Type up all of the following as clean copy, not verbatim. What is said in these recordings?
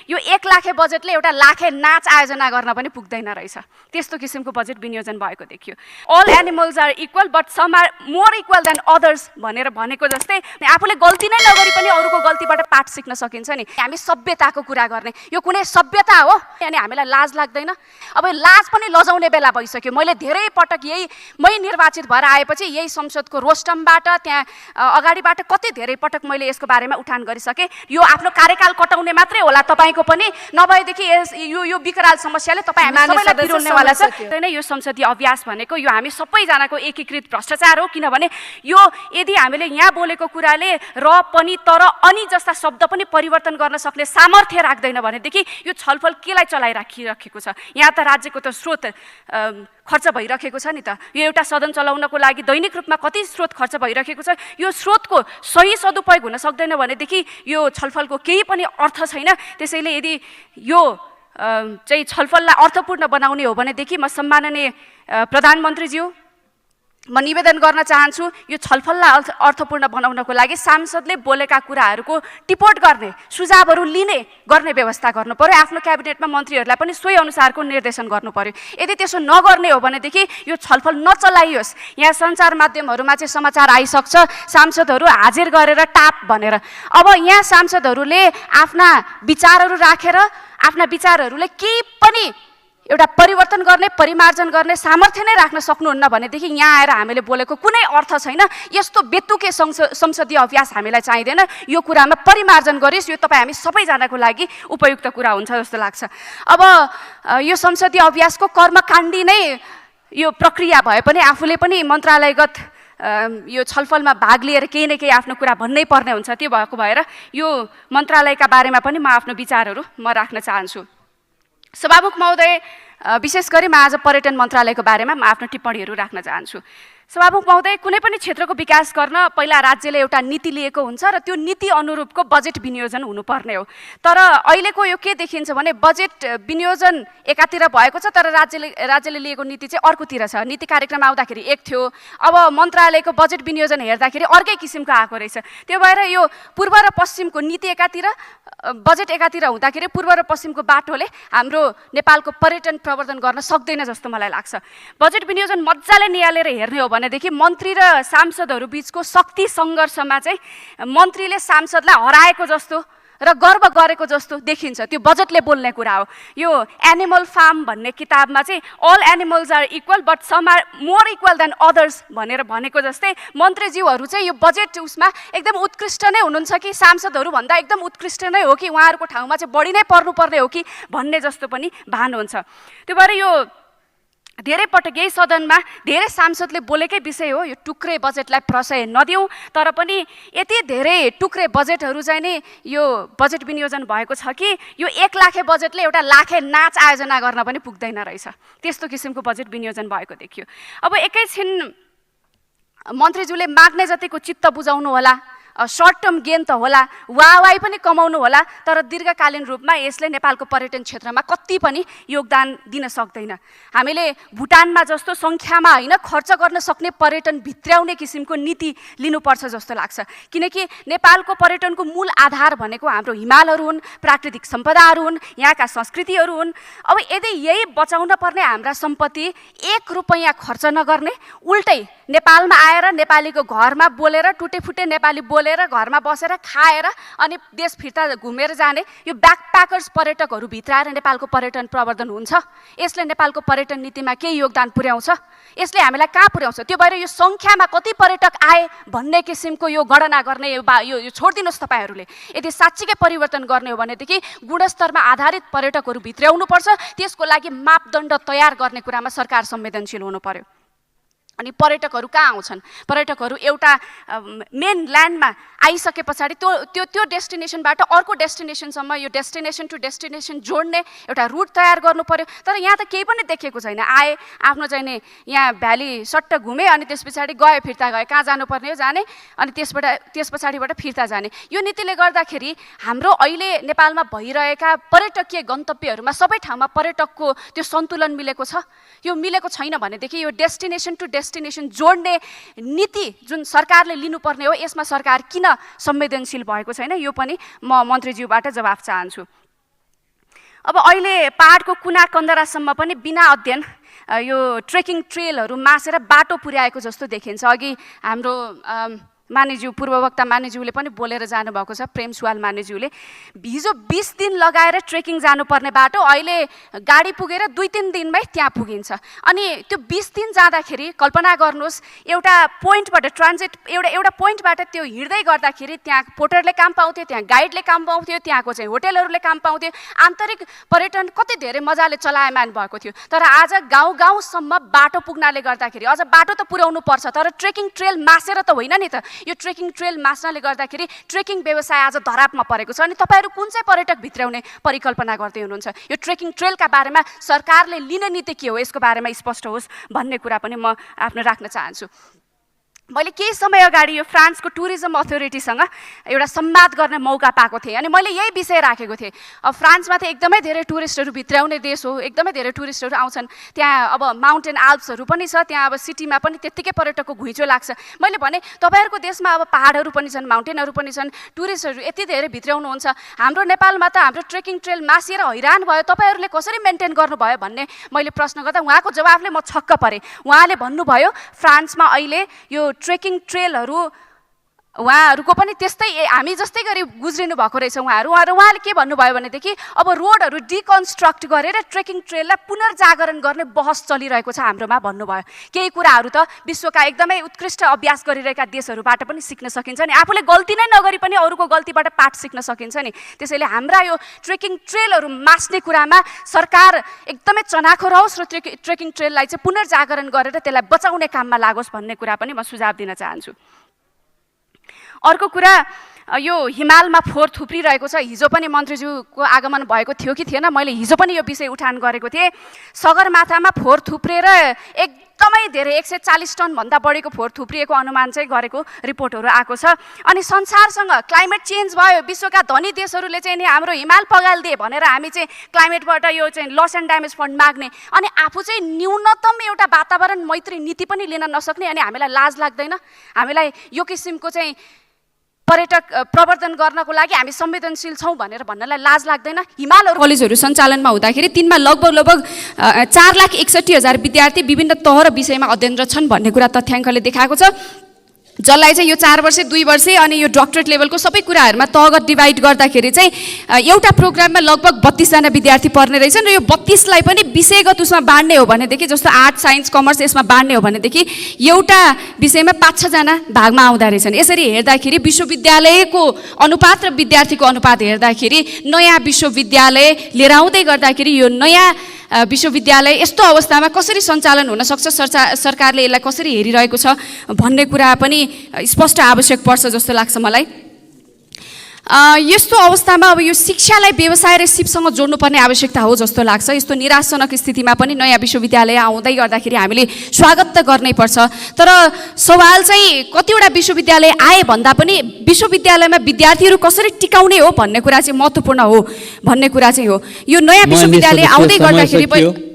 यो 1 लाखे बजेटले एउटा लाखे नाच आयोजना गर्न पनि पुग्दैन रहेछ। त्यस्तो किसिमको बजेट विनियोजन भएको देखियो। All animals are equal but some are more equal than others भनेर भनेको जस्तै आफूले गल्ती नै नगरी पनि अरूको गल्तीबाट पाठ सिक्न सकिन्छ नि। हामी सभ्यताको कुरा गर्ने, यो कुनै सभ्यता हो? अनि हामीलाई लाज लाग्दैन? अब लाज पनि लजाउने बेला भइसक्यो। मैले धेरै पटक मै निर्वाचित भएर आएपछि यही संसदको रोस्टमबाट त्यहाँ अगाडिबाट कति धेरै पटक मैले यसको बारेमा उठान गरिसकेँ। यो आफ्नो कार्यकाल कटाउने मात्रै होला तपाईको पनि, नभएदेखि यो विकराल समस्याले तपाईँ हामी सबैलाई पिरोल्नेवाला छ। होइन, यो संसदीय अभ्यास भनेको यो हामी सबैजनाको एकीकृत भ्रष्टाचार हो। किनभने यो यदि हामीले यहाँ बोलेको कुराले र पनि तर अनि जस्ता शब्द पनि परिवर्तन गर्न सक्ने सामर्थ्य राख्दैन भनेदेखि यो छलफल केलाई चलाइराखिरहेको छ? यहाँ त राज्यको त स्रोत खर्च भइरहेको छ नि त। यो एउटा सदन चलाउनको लागि दैनिक रूपमा कति स्रोत खर्च भइरहेको छ? यो स्रोतको सही सदुपयोग हुन सक्दैन भनेदेखि यो छलफलको केही पनि अर्थ छैन। त्यसैले यदि यो चाहिँ छलफललाई अर्थपूर्ण बनाउने हो भनेदेखि म सम्माननीय प्रधानमन्त्रीज्यू म निवेदन गर्न चाहन्छु, यो छलफललाई अर्थपूर्ण बनाउनको लागि सांसदले बोलेका कुराहरूको टिपोट गर्ने, सुझावहरू गर्ने व्यवस्था गर्नु पर्यो। आफ्नो क्याबिनेटमा मन्त्रीहरूलाई पनि सोही अनुसारको निर्देशन गर्नु पर्यो। यदि त्यसो नगर्ने हो भनेदेखि यो छलफल नचलाइयोस्। यहाँ सञ्चार माध्यमहरूमा चाहिँ समाचार आइसक्छ सांसदहरू हाजिर गरेर टाप भनेर। अब यहाँ सांसदहरूले आफ्ना विचारहरू राखेर आफ्ना विचारहरूले केही पनि एउटा परिवर्तन गर्ने, परिमार्जन गर्ने सामर्थ्य नै राख्न सक्नुहुन्न भनेदेखि यहाँ आएर हामीले बोलेको कुनै अर्थ छैन। यस्तो बेतुके संसदीय अभ्यास हामीलाई चाहिँदैन। यो कुरामा परिमार्जन गरिस्, यो तपाईँ हामी सबैजनाको लागि उपयुक्त कुरा हुन्छ जस्तो लाग्छ। अब यो संसदीय अभ्यासको कर्मकाण्डी नै यो प्रक्रिया भए पनि आफूले पनि मन्त्रालयगत यो छलफलमा भाग लिएर केही न केही आफ्नो कुरा भन्नै पर्ने हुन्छ। त्यो भएको भएर यो मन्त्रालयका बारेमा पनि म आफ्नो विचारहरू राख्न चाहन्छु। सभामुख महोदय, विशेष गरी म आज पर्यटन मन्त्रालयको बारेमा म आफ्नो टिप्पणीहरू राख्न चाहन्छु। सभामुख महोदय, कुनै पनि क्षेत्रको विकास गर्न पहिला राज्यले एउटा नीति लिएको हुन्छ र त्यो नीति अनुरूपको बजेट विनियोजन हुनुपर्ने हो। तर अहिलेको यो के देखिन्छ भने बजेट विनियोजन एकातिर भएको छ तर राज्यले लिएको नीति चाहिँ अर्कोतिर छ। नीति कार्यक्रम आउँदाखेरि एक थियो, अब मन्त्रालयको बजेट विनियोजन हेर्दाखेरि अर्कै किसिमको आएको रहेछ। त्यो भएर यो पूर्व र पश्चिमको नीति एकातिर, बजेट एकातिर हुँदाखेरि पूर्व र पश्चिमको बाटोले हाम्रो नेपालको पर्यटन प्रवर्धन गर्न सक्दैन जस्तो मलाई लाग्छ। बजेट विनियोजन मजाले निहालेर हेर्ने हो भनेदेखि मन्त्री र सांसदहरू बीचको शक्ति सङ्घर्षमा चाहिँ मन्त्रीले सांसदलाई हराएको जस्तो र गर्व गरेको जस्तो देखिन्छ। त्यो बजेटले बोल्ने कुरा हो। यो एनिमल फार्म भन्ने किताबमा चाहिँ all animals are equal but some are more equal than others भनेर भनेको जस्तै मन्त्रीज्यूहरू चाहिँ यो बजेट उसमा एकदम उत्कृष्ट नै हुनुहुन्छ कि सांसदहरू भन्दा एकदम उत्कृष्ट नै हो कि उहाँहरूको ठाउँमा चाहिँ बढी नै पर्नुपर्ने हो कि भन्ने जस्तो पनि भान हुन्छ। त्यो भएर यो धेरै पटक यही सदनमा धेरै सांसदले बोलेकै विषय हो। यो टुक्रे बजेटलाई प्रशय नदिउँ, तर पनि यति धेरै टुक्रे बजेटहरू चाहिँ नि यो बजेट विनियोजन भएको छ कि यो 1 लाखे बजेटले एउटा लाखे नाच आयोजना गर्न पनि पुग्दैन रहेछ। त्यस्तो किसिमको बजेट विनियोजन भएको देखियो। अब एकैछिन मन्त्रीज्यूले माग्ने जतिको चित्त बुझाउनु होला, सर्ट टर्म गेन त होला, वाहवाही पनि कमाउनु होला, तर दीर्घकालीन रूपमा यसले नेपालको पर्यटन क्षेत्रमा कति पनि योगदान दिन सक्दैन। हामीले भुटानमा जस्तो सङ्ख्यामा होइन खर्च गर्न सक्ने पर्यटन भित्र्याउने किसिमको नीति लिनुपर्छ जस्तो लाग्छ। किनकि नेपालको पर्यटनको मूल आधार भनेको हाम्रो हिमालहरू हुन्, प्राकृतिक सम्पदाहरू हुन्, यहाँका संस्कृतिहरू हुन्। अब यदि यही बचाउन पर्ने हाम्रा सम्पत्ति 1 रुपैयाँ खर्च नगर्ने, उल्टै नेपालमा आएर नेपालीको घरमा बोलेर टुटेफुटे नेपाली बोलेर घरमा बसेर खाएर अनि देश फिर्ता घुमेर जाने यो ब्याकप्याकर्स पर्यटकहरू भित्र आएर नेपालको पर्यटन प्रवर्धन हुन्छ? यसले नेपालको पर्यटन नीतिमा के योगदान पुर्याउँछ? यसले हामीलाई कहाँ पुर्याउँछ? त्यो भएर यो सङ्ख्यामा कति पर्यटक आए भन्ने किसिमको यो गणना गर्ने यो छोडिदिनुहोस् तपाईँहरूले। यदि साँच्चीकै परिवर्तन गर्ने हो भनेदेखि गुणस्तरमा आधारित पर्यटकहरू भित्र्याउनुपर्छ। त्यसको लागि मापदण्ड तयार गर्ने कुरामा सरकार संवेदनशील हुनु पर्यो। अनि पर्यटकहरू कहाँ आउँछन्? पर्यटकहरू एउटा मेन ल्यान्डमा आइसके पछाडि त्यो डेस्टिनेसनबाट अर्को डेस्टिनेसनसम्म यो डेस्टिनेसन टु डेस्टिनेसन जोड्ने एउटा रुट तयार गर्नु पर्यो। तर यहाँ त केही पनि देखेको छैन। आए आफ्नो चाहिँ नि यहाँ भ्याली सट्ट घुमे अनि त्यस पछाडि गए फिर्ता गए, कहाँ जानुपर्ने हो जाने अनि त्यस पछाडिबाट फिर्ता जाने। यो नीतिले गर्दाखेरि हाम्रो अहिले नेपालमा भइरहेका पर्यटकीय गन्तव्यहरूमा सबै ठाउँमा पर्यटकको त्यो सन्तुलन मिलेको छ? यो मिलेको छैन भनेदेखि यो डेस्टिनेसन टु डेस्टिनेसन जोड्ने नीति जुन सरकारले लिनुपर्ने हो यसमा सरकार किन संवेदनशील भएको छैन? यो पनि म मन्त्रीज्यूबाट जवाफ चाहन्छु। अब अहिले पहाडको कुना कन्दरासम्म पनि बिना अध्ययन यो ट्रेकिङ ट्रेलहरू मासेर बाटो पुर्याएको जस्तो देखिन्छ। अघि हाम्रो मानिज्यू पूर्ववक्ता मानिज्यूले पनि बोलेर जानुभएको छ, प्रेम सुवाल मानिज्यूले। हिजो 20 दिन लगाएर ट्रेकिङ जानुपर्ने बाटो अहिले गाडी पुगेर 2-3 दिनमै त्यहाँ पुगिन्छ। अनि त्यो 20 दिन जाँदाखेरि कल्पना गर्नुहोस्, एउटा पोइन्टबाट ट्रान्जिट एउटा पोइन्टबाट त्यो हिँड्दै गर्दाखेरि त्यहाँ पोर्टरले काम पाउँथ्यो, त्यहाँ गाइडले काम पाउँथ्यो, त्यहाँको चाहिँ होटेलहरूले काम पाउँथ्यो, आन्तरिक पर्यटन कति धेरै मजाले चलायमान भएको थियो। तर आज गाउँ-गाउँसम्म बाटो पुग्नाले गर्दाखेरि, अझ बाटो त पुर्याउनु पर्छ तर ट्रेकिङ ट्रेल मासेर त होइन नि त। यो ट्रेकिङ ट्रेल मास्नाले गर्दाखेरि ट्रेकिङ व्यवसाय आज धरापमा परेको छ। अनि तपाईहरु कुन चाहिँ पर्यटक भित्राउने परिकल्पना गर्दै हुनुहुन्छ? यो ट्रेकिङ ट्रेलका बारेमा सरकारले लिने नीति के हो, यसको बारेमा स्पष्ट होस् भन्ने कुरा पनि म आफ्नो राख्न चाहन्छु। मैले केही समय अगाडि यो फ्रान्सको टुरिज्म अथोरिटीसँग एउटा संवाद गर्ने मौका पाएको थिएँ अनि मैले यही विषय राखेको थिएँ। अब फ्रान्समा त एकदमै धेरै टुरिस्टहरू भित्राउने देश हो, एकदमै धेरै टुरिस्टहरू आउँछन्। त्यहाँ अब माउन्टेन आल्प्सहरू पनि छ, त्यहाँ अब सिटीमा पनि त्यत्तिकै पर्यटकको घुइँचो लाग्छ। मैले भने तपाईहरुको देशमा अब पहाडहरू पनि छन्, माउन्टेनहरू पनि छन्, टुरिस्टहरू यति धेरै भित्राउनुहुन्छ, हाम्रो नेपालमा त हाम्रो ट्रेकिङ ट्रेल मासिएर हैरान भयो, तपाईहरुले कसरी मेन्टेन गर्नुभयो भन्ने मैले प्रश्न गर्दा उहाँको जवाफले म छक्क परेँ। उहाँले भन्नुभयो फ्रान्समा अहिले यो ट्रेकिङ ट्रेलहरू उहाँहरूको पनि त्यस्तै हामी जस्तै गरी गुज्रिनु भएको रहेछ। उहाँले के भन्नुभयो भनेदेखि अब रोडहरू डिकन्स्ट्रक्ट गरेर ट्रेकिङ ट्रेललाई पुनर्जागरण गर्ने बहस चलिरहेको छ हाम्रोमा भन्नुभयो। केही कुराहरू त विश्वका एकदमै उत्कृष्ट अभ्यास गरिरहेका देशहरूबाट पनि सिक्न सकिन्छ नि, आफूले गल्ती नै नगरी पनि अरूको गल्तीबाट पाठ सिक्न सकिन्छ नि। त्यसैले हाम्रा यो ट्रेकिङ ट्रेलहरू मास्ने कुरामा सरकार एकदमै चनाखो रहोस् र ट्रेकिङ ट्रेललाई चाहिँ पुनर्जागरण गरेर त्यसलाई बचाउने काममा लागोस् भन्ने कुरा पनि म सुझाव दिन चाहन्छु। अर्को कुरा, यो हिमालमा फोहोर थुप्रिरहेको छ। हिजो पनि मन्त्रीज्यूको आगमन भएको थियो कि थिएन, मैले हिजो पनि यो विषय उठान गरेको थिएँ। सगरमाथामा फोहोर थुप्रेर एकदमै धेरै 140 टन भन्दा बढीको फोहोर थुप्रिएको अनुमान चाहिँ गरेको रिपोर्टहरू आएको छ। अनि संसारसँग क्लाइमेट चेन्ज भयो, विश्वका धनी देशहरूले चाहिँ नि हाम्रो हिमाल पगालिदिए भनेर हामी चाहिँ क्लाइमेटबाट यो चाहिँ लस एन्ड ड्यामेज फन्ड माग्ने, अनि आफू चाहिँ न्यूनतम एउटा वातावरण मैत्री नीति पनि लिन नसक्ने, अनि हामीलाई लाज लाग्दैन? हामीलाई यो किसिमको चाहिँ पर्यटक प्रवर्धन गर्नको लागि हामी संवेदनशील छौँ भनेर भन्नलाई लाज लाग्दैन? हिमालहरू कलेजहरू सञ्चालनमा हुँदाखेरि तिनमा लगभग 4,61,000 विद्यार्थी विभिन्न तह र विषयमा अध्ययनरत छन् भन्ने कुरा तथ्याङ्कले देखाएको छ। जसलाई चाहिँ यो 4 वर्ष 2 वर्ष अनि यो डक्टरेट लेभलको सबै कुराहरूमा तहगत डिभाइड गर्दाखेरि चाहिँ एउटा प्रोग्राममा लगभग 32 जना विद्यार्थी पर्ने रहेछन् र यो 32 लाई पनि विषयगत उसमा बाँड्ने हो भनेदेखि, जस्तो आर्ट साइन्स कमर्स यसमा बाँड्ने हो भनेदेखि एउटा विषयमा 5-6 जना भागमा आउँदा रहेछन्। यसरी हेर्दाखेरि विश्वविद्यालयको अनुपात र विद्यार्थीको अनुपात हेर्दाखेरि नयाँ विश्वविद्यालय लिएर आउँदै गर्दाखेरि यो नयाँ विश्वविद्यालय यस्तो अवस्थामा कसरी सञ्चालन हुन सक्छ, सरकारले यसलाई कसरी हेरिरहेको छ भन्ने कुरा पनि स्पष्ट आवश्यक पर्छ जस्तो लाग्छ मलाई। यस्तो अवस्थामा अब यो शिक्षालाई व्यवसाय र सिपसँग जोड्नुपर्ने आवश्यकता हो जस्तो लाग्छ। यस्तो निराशजनक स्थितिमा पनि नयाँ विश्वविद्यालय आउँदै गर्दाखेरि हामीले स्वागत त गर्नै पर्छ, तर सवाल चाहिँ कतिवटा विश्वविद्यालय आए भन्दा पनि विश्वविद्यालयमा विद्यार्थीहरू कसरी टिकाउने हो भन्ने कुरा चाहिँ महत्त्वपूर्ण हो भन्ने कुरा चाहिँ हो। यो नयाँ विश्वविद्यालय आउँदै गर्दाखेरि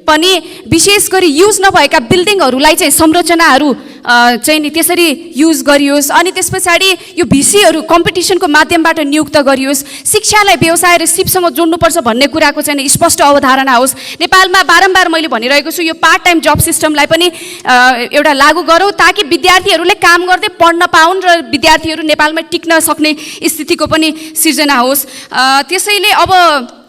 पनि विशेष गरी युज नभएका बिल्डिङहरूलाई चाहिँ संरचनाहरू चाहिँ नि त्यसरी युज गरियोस्, अनि त्यस पछाडि यो भिसीहरू कम्पिटिसनको माध्यमबाट नियुक्त गरियोस्, शिक्षालाई व्यवसाय र सिपसँग जोड्नुपर्छ भन्ने कुराको चाहिँ स्पष्ट अवधारणा होस्। नेपालमा बारम्बार मैले भनिरहेको छु यो पार्ट टाइम जब सिस्टमलाई पनि एउटा लागू गरौँ ताकि विद्यार्थीहरूले काम गर्दै पढ्न पाउन् र विद्यार्थीहरू नेपालमा टिक्न सक्ने स्थितिको पनि सिर्जना होस्। त्यसैले अब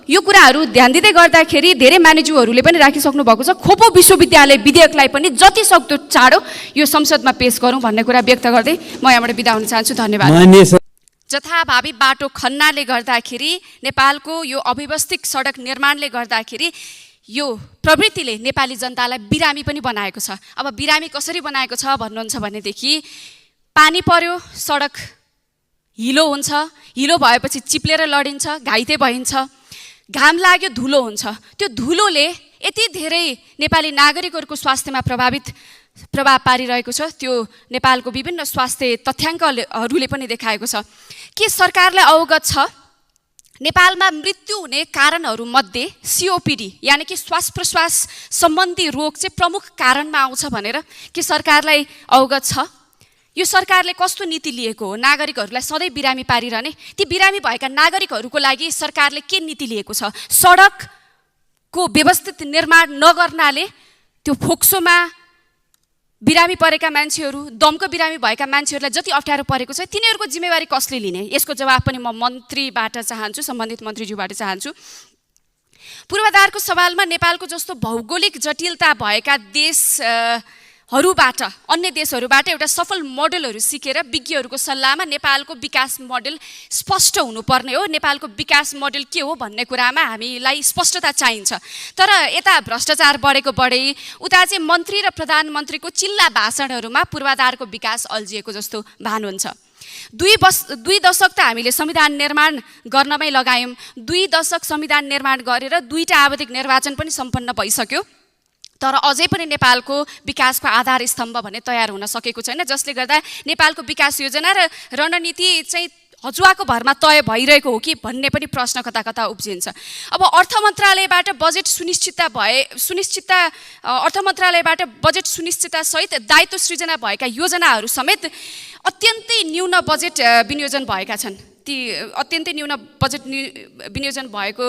यो कुराहरू ध्यान दिँदै गर्दाखेरि धेरै मानिज्यूहरूले पनि राखिसक्नु भएको छ, खोपो विश्वविद्यालय विधेयकलाई पनि जति सक्दो चाँडो यो संसदमा पेश गरौँ भन्ने कुरा व्यक्त गर्दै म यहाँबाट बिदा हुन चाहन्छु। धन्यवाद। जथाभावी बाटो खन्नाले गर्दाखेरि नेपालको यो अव्यवस्थित सडक निर्माणले गर्दाखेरि यो प्रवृत्तिले नेपाली जनतालाई बिरामी पनि बनाएको छ। अब बिरामी कसरी बनाएको छ भन्नुहुन्छ भनेदेखि पानी पर्यो, सडक हिलो हुन्छ, हिलो भएपछि चिप्लेर लडिन्छ, घाइते भइन्छ, घाम लाग्यो धुलो हुन्छ। त्यो धुलोले यति धेरै नेपाली नागरिकहरूको स्वास्थ्यमा प्रभाव पारिरहेको छ, त्यो नेपालको विभिन्न स्वास्थ्य तथ्याङ्कहरूले पनि देखाएको छ। के सरकारलाई अवगत छ नेपालमा मृत्यु हुने कारणहरूमध्ये COPD यानि कि श्वास प्रश्वास सम्बन्धी रोग चाहिँ प्रमुख कारणमा आउँछ भनेर के सरकारलाई अवगत छ? यो सरकारले कस्तो नीति लिएको हो? नागरिकहरूलाई सधैँ बिरामी पारिरहने, ती बिरामी भएका नागरिकहरूको लागि सरकारले के नीति लिएको छ? सडक को व्यवस्थित निर्माण नगर्नाले त्यो फोक्सोमा बिरामी परेका मान्छेहरू, दमको बिरामी भएका मान्छेहरूलाई जति अप्ठ्यारो परेको छ तिनीहरूको जिम्मेवारी कसले लिने? यसको जवाब पनि म मन्त्रीबाट चाहन्छु, सम्बन्धित मन्त्रीज्यूबाट चाहन्छु। पूर्वाधारको सवालमा नेपालको जस्तो भौगोलिक जटिलता भएका देशहरूबाट, अन्य देशहरूबाट एउटा सफल मोडेलहरू सिकेर विज्ञहरूको सल्लाहमा नेपालको विकास मोडेल स्पष्ट हुनुपर्ने हो। नेपालको विकास मोडेल के हो भन्ने कुरामा हामीलाई स्पष्टता चाहिन्छ। तर यता भ्रष्टाचार बढेको बढे, उता चाहिँ मन्त्री र प्रधानमन्त्रीको चिल्ला भाषणहरूमा पूर्वाधारको विकास अल्झिएको जस्तो भान हुन्छ। दुई दशक त हामीले संविधान निर्माण गर्नमै लगायौँ। 2 दशक संविधान निर्माण गरेर 2टा आवधिक निर्वाचन पनि सम्पन्न भइसक्यो। तर अझै पनि नेपालको विकासको आधार स्तम्भ भने तयार हुन सकेको छैन, जसले गर्दा नेपालको विकास योजना र रणनीति चाहिँ हजुवाको भरमा तय भइरहेको हो कि भन्ने पनि प्रश्न कता कता उब्जिन्छ। अब अर्थ मन्त्रालयबाट बजेट सुनिश्चितता सहित दायित्व सृजना भएका योजनाहरू समेत अत्यन्तै न्यून बजेट विनियोजन भएका छन्। ती अत्यन्तै न्यून बजेट विनियोजन भएको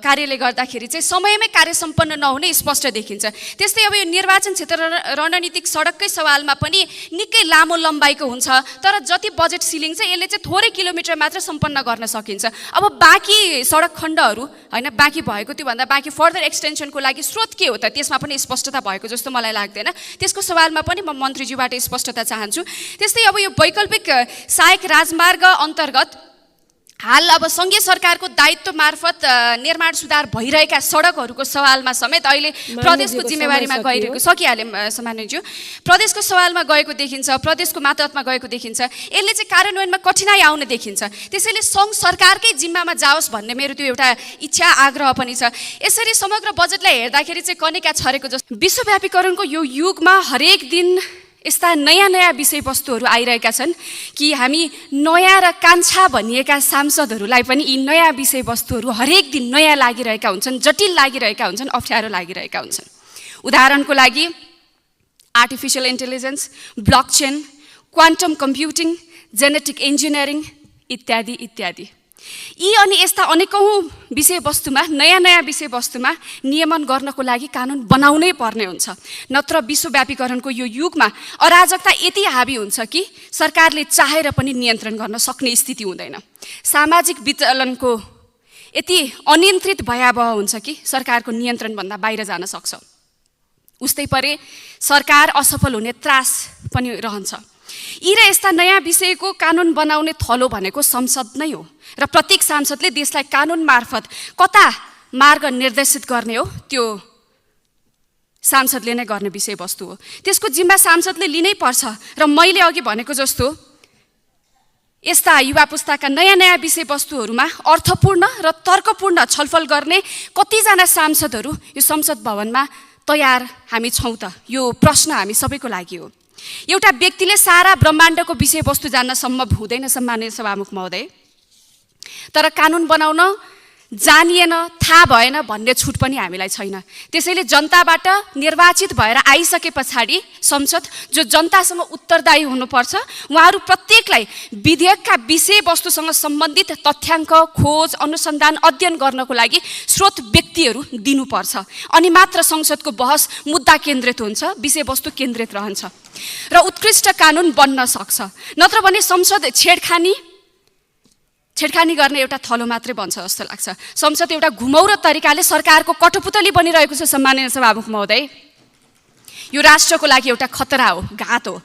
कार्यले गर्दाखेरि चाहिँ समयमै कार्य सम्पन्न नहुने स्पष्ट देखिन्छ। त्यस्तै अब यो निर्वाचन क्षेत्र रणनीतिक सडककै सवालमा पनि निकै लामो लम्बाइको हुन्छ, तर जति बजेट सिलिङ छ यसले चाहिँ थोरै किलोमिटर मात्र सम्पन्न गर्न सकिन्छ। अब बाँकी सडक खण्डहरू होइन, बाँकी भएको त्योभन्दा बाँकी फर्दर एक्सटेन्सनको लागि स्रोत के हो त, त्यसमा पनि स्पष्टता भएको जस्तो मलाई लाग्दैन। त्यसको सवालमा पनि म मन्त्रीज्यूबाट स्पष्टता चाहन्छु। त्यस्तै अब यो वैकल्पिक सहायक राजमार्ग अन्तर्गत हाल अब सङ्घीय सरकारको दायित्व मार्फत निर्माण सुधार भइरहेका सडकहरूको सवालमा समेत अहिले प्रदेशको जिम्मेवारीमा गइरहेको सकिहाले सामान्यज्यू, प्रदेशको सवालमा गएको देखिन्छ, प्रदेशको मातहतमा गएको देखिन्छ। यसले चाहिँ कार्यान्वयनमा कठिनाइ आउने देखिन्छ। त्यसैले सङ्घ सरकारकै जिम्मामा जाओस् भन्ने मेरो त्यो एउटा इच्छा आग्रह पनि छ। यसरी समग्र बजेटलाई हेर्दाखेरि चाहिँ कनिका छरेको जस्तो विश्वव्यापीकरणको यो युगमा हरेक दिन यस्ता नयाँ विषयवस्तुहरू आइरहेका छन् कि हामी नयाँ र कान्छा भनिएका सांसदहरूलाई पनि यी नयाँ विषयवस्तुहरू हरेक दिन नयाँ लागिरहेका हुन्छन्, जटिल लागिरहेका हुन्छन्, अप्ठ्यारो लागिरहेका हुन्छन्। उदाहरणको लागि artificial intelligence, blockchain, quantum computing, genetic engineering इत्यादि इत्यादि। यी अनि यस्ता अनेकौँ विषयवस्तुमा, नयाँ विषयवस्तुमा नियमन गर्नको लागि कानुन बनाउनै पर्ने हुन्छ, नत्र विश्वव्यापीकरणको यो युगमा अराजकता यति हावी हुन्छ कि सरकारले चाहेर पनि नियन्त्रण गर्न सक्ने स्थिति हुँदैन। सामाजिक विचलनको यति अनियन्त्रित भयावह हुन्छ कि सरकारको नियन्त्रणभन्दा बाहिर जान सक्छ। उस्तै परे सरकार असफल हुने त्रास पनि रहन्छ। यी र यस्ता नयाँ विषयको कानुन बनाउने थलो भनेको संसद नै हो र प्रत्येक सांसदले देशलाई कानुन मार्फत कता मार्ग निर्देशित गर्ने हो त्यो सांसदले नै गर्ने विषयवस्तु हो। त्यसको जिम्मा सांसदले लिनै पर्छ र मैले अघि भनेको जस्तो यस्ता युवा पुस्ताका नयाँ विषयवस्तुहरूमा अर्थपूर्ण र तर्कपूर्ण छलफल गर्ने कतिजना सांसदहरू यो संसद भवनमा तयार हामी छौँ त? यो प्रश्न हामी सबैको लागि हो। एउटा व्यक्तिले सारा ब्रह्माण्डको विषयवस्तु जान्न सम्भव हुँदैन सम्माननीय सभामुख महोदय, तर कानुन बनाउन जानिएन, थाहा भएन भन्ने छुट पनि हामीलाई छैन। त्यसैले जनताबाट निर्वाचित भएर आइसके पछाडि संसद जो जनतासँग उत्तरदायी हुनुपर्छ, उहाँहरू प्रत्येकलाई विधेयकका विषयवस्तुसँग सम्बन्धित तथ्याङ्क, खोज, अनुसन्धान, अध्ययन गर्नको लागि स्रोत व्यक्तिहरू दिनुपर्छ। अनि मात्र संसदको बहस मुद्दा केन्द्रित हुन्छ, विषयवस्तु केन्द्रित रहन्छ र उत्कृष्ट कानुन बन्न सक्छ। नत्र भने संसद छेडखानी गर्ने एउटा थलो मात्रै बन्छ जस्तो लाग्छ। संसद एउटा घुमौरो तरिकाले सरकारको कठपुतली बनिरहेको छ सम्माननीय सभामुख महोदय। यो राष्ट्रको लागि एउटा खतरा हो, घात हो।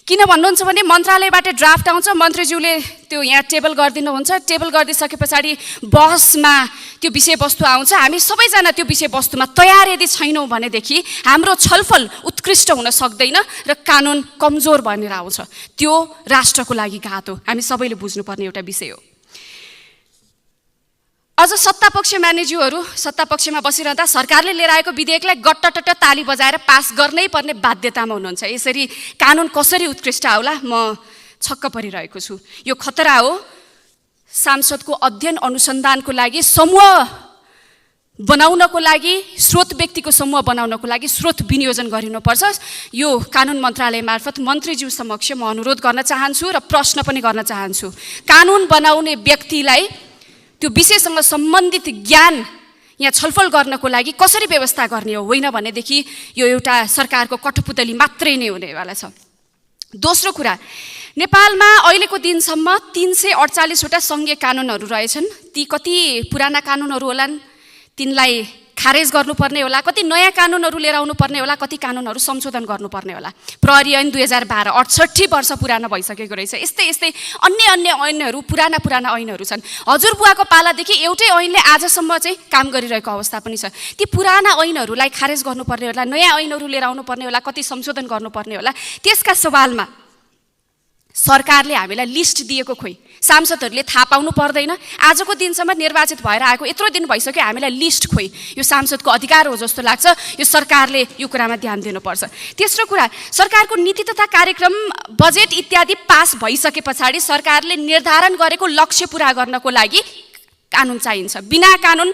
किन भन्नुहुन्छ भने मन्त्रालयबाट ड्राफ्ट आउँछ, मन्त्रीज्यूले त्यो यहाँ टेबल गरिदिनुहुन्छ, टेबल गरिदिइसके पछाडि बहसमा त्यो विषयवस्तु आउँछ। हामी सबैजना त्यो विषयवस्तुमा तयार यदि छैनौँ भनेदेखि हाम्रो छलफल उत्कृष्ट हुन सक्दैन र कानुन कमजोर बनेर आउँछ। त्यो राष्ट्रको लागि घात हो, हामी सबैले बुझ्नुपर्ने एउटा विषय हो। अझ सत्तापक्ष मान्यज्यूहरू सत्तापक्षमा बसिरहँदा सरकारले लिएर आएको विधेयकलाई गट्टटट्ट ताली बजाएर पास गर्नै पर्ने बाध्यतामा हुनुहुन्छ। यसरी कानुन कसरी उत्कृष्ट आउला, म छक्क परिरहेको छु। यो खतरा हो। सांसदको अध्ययन अनुसन्धानको लागि समूह बनाउनको लागि, स्रोत व्यक्तिको समूह बनाउनको लागि स्रोत विनियोजन गरिनुपर्छ। यो कानुन मन्त्रालय मार्फत मन्त्रीज्यू समक्ष म अनुरोध गर्न चाहन्छु र प्रश्न पनि गर्न चाहन्छु। कानुन बनाउने व्यक्तिलाई त्यो विषयसँग सम्बन्धित ज्ञान यहाँ छलफल गर्नको लागि कसरी व्यवस्था गर्ने हो, होइन भनेदेखि यो एउटा सरकारको कठपुतली मात्रै नै हुनेवाला छ। दोस्रो कुरा, नेपालमा अहिलेको दिनसम्म 348वटा सङ्घीय कानुनहरू रहेछन्। ती कति पुराना कानुनहरू होलान्, तिनलाई खारेज गर्नुपर्ने होला, कति नयाँ कानुनहरू लिएर आउनुपर्ने होला, कति कानुनहरू संशोधन गर्नुपर्ने होला। प्रहरी ऐन 2012 68 वर्ष पुरानो भइसकेको रहेछ। यस्तै यस्तै अन्य ऐनहरू पुराना ऐनहरू छन्। हजुरबुवाको पालादेखि एउटै ऐनले आजसम्म चाहिँ काम गरिरहेको अवस्था पनि छ। ती पुराना ऐनहरूलाई खारेज गर्नुपर्ने होला, नयाँ ऐनहरू लिएर आउनुपर्ने होला, कति संशोधन गर्नुपर्ने होला। त्यसका सवालमा सरकारले हामीलाई लिस्ट दिएको खोइ सांसदहरूले थाहा पाउनु पर्दैन। आजको दिनसम्म निर्वाचित भएर आएको यत्रो दिन भइसक्यो, हामीलाई लिस्ट खोइ। यो सांसदको अधिकार हो जस्तो लाग्छ। यो सरकारले यो कुरामा ध्यान दिनुपर्छ। तेस्रो कुरा, सरकारको नीति तथा कार्यक्रम, बजेट इत्यादि पास भइसके पछाडि सरकारले निर्धारण गरेको लक्ष्य पुरा गर्नको लागि कानुन चाहिन्छ। बिना कानुन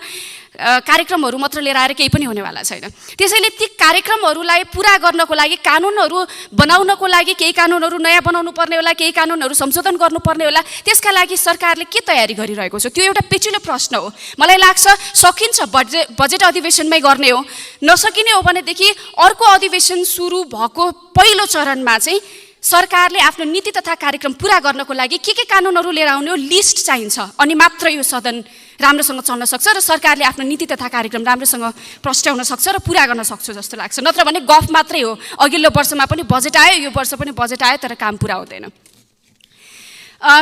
कार्यक्रमहरू मात्र लिएर आएर केही पनि हुनेवाला छैन। त्यसैले ती कार्यक्रमहरूलाई पुरा गर्नको लागि, कानुनहरू बनाउनको लागि केही कानुनहरू नयाँ बनाउनु पर्ने होला, केही कानुनहरू संशोधन गर्नुपर्ने होला। त्यसका लागि सरकारले के तयारी गरिरहेको छ, त्यो एउटा पेचिलो प्रश्न हो। मलाई लाग्छ सकिन्छ बजेट अधिवेशनमै गर्ने हो, नसकिने हो भनेदेखि अर्को अधिवेशन सुरु भएको पहिलो चरणमा चाहिँ सरकारले आफ्नो नीति तथा कार्यक्रम पुरा गर्नको लागि के कानुनहरू लिएर आउने हो, लिस्ट चाहिन्छ। अनि मात्र यो सदन राम्रोसँग चल्न सक्छ र सरकारले आफ्नो नीति तथा कार्यक्रम राम्रोसँग प्रस्ट्याउन सक्छ र पुरा गर्न सक्छ जस्तो लाग्छ। नत्र भने गफ मात्रै हो, अघिल्लो वर्षमा पनि बजेट आयो, यो वर्ष पनि बजेट आयो, तर काम पुरा हुँदैन।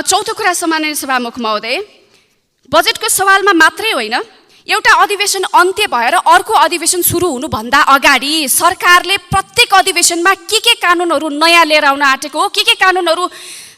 चौथो कुरा, सम्माननीय सभामुख महोदय, बजेटको सवालमा मात्रै होइन, एउटा अधिवेशन अन्त्य भएर अर्को अधिवेशन सुरु हुनुभन्दा अगाडि सरकारले प्रत्येक अधिवेशनमा के कानुनहरू नयाँ लिएर आउन आँटेको हो, के कानुनहरू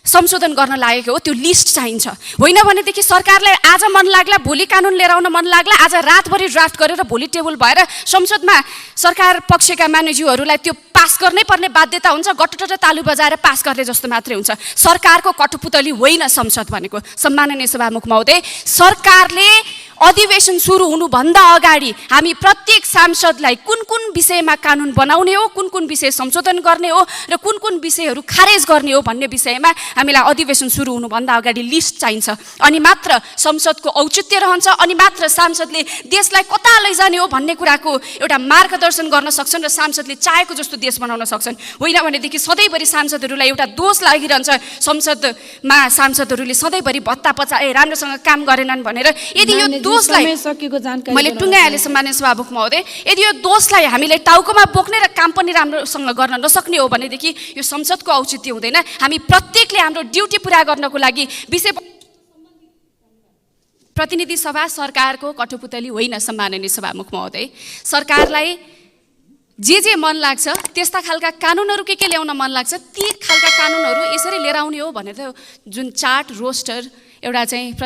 संशोधन गर्न लागेको हो, त्यो लिस्ट चाहिन्छ। होइन भनेदेखि सरकारलाई आज मन लाग्ला भोलि कानुन लिएर आउन मन लाग्ला, आज रातभरि ड्राफ्ट गरेर भोलि टेबल भएर संसदमा सरकार पक्षका मानिसहरूलाई त्यो पास गर्नै पर्ने बाध्यता हुन्छ। गटटट तालु बजाएर पास गर्ने जस्तो मात्रै हुन्छ। सरकारको कठपुतली होइन संसद भनेको। सम्माननीय सभामुख महोदय, सरकारले अधिवेशन सुरु हुनुभन्दा अगाडि हामी प्रत्येक सांसदलाई कुन विषयमा कानुन बनाउने हो, कुन विषय संशोधन गर्ने हो र कुन विषयहरू खारेज गर्ने हो भन्ने विषयमा हामीलाई अधिवेशन सुरु हुनुभन्दा अगाडि लिस्ट चाहिन्छ। अनि मात्र संसदको औचित्य रहन्छ, अनि मात्र सांसदले देशलाई कता लैजाने हो भन्ने कुराको एउटा मार्गदर्शन गर्न सक्छन् र सांसदले चाहेको जस्तो देश बनाउन सक्छन्। होइन भनेदेखि सधैँभरि सांसदहरूलाई एउटा दोष लागिरहन्छ, संसदमा सांसदहरूले सधैँभरि भत्ता पचाए राम्रोसँग काम गरेनन् भनेर। यदि यो दोषलाई मैले टुङ्गाइहालेँ सम्माननीय सभामुख महोदय, यदि यो दोषलाई हामीले टाउकोमा बोक्ने र काम पनि राम्रोसँग गर्न नसक्ने हो भनेदेखि यो संसदको औचित्य हुँदैन। हामी प्रत्येकले हाम्रो ड्युटी पुरा गर्नको लागि विषय प्रतिनिधि सभा सरकारको कठपुतली होइन। सम्माननीय सभामुख महोदय, सरकारलाई जे मन लाग्छ त्यस्ता खालका कानुनहरू के ल्याउन मन लाग्छ ती खालका कानुनहरू यसरी लिएर आउने हो भनेर जुन चार्ट रोस्टर एउटा चाहिँ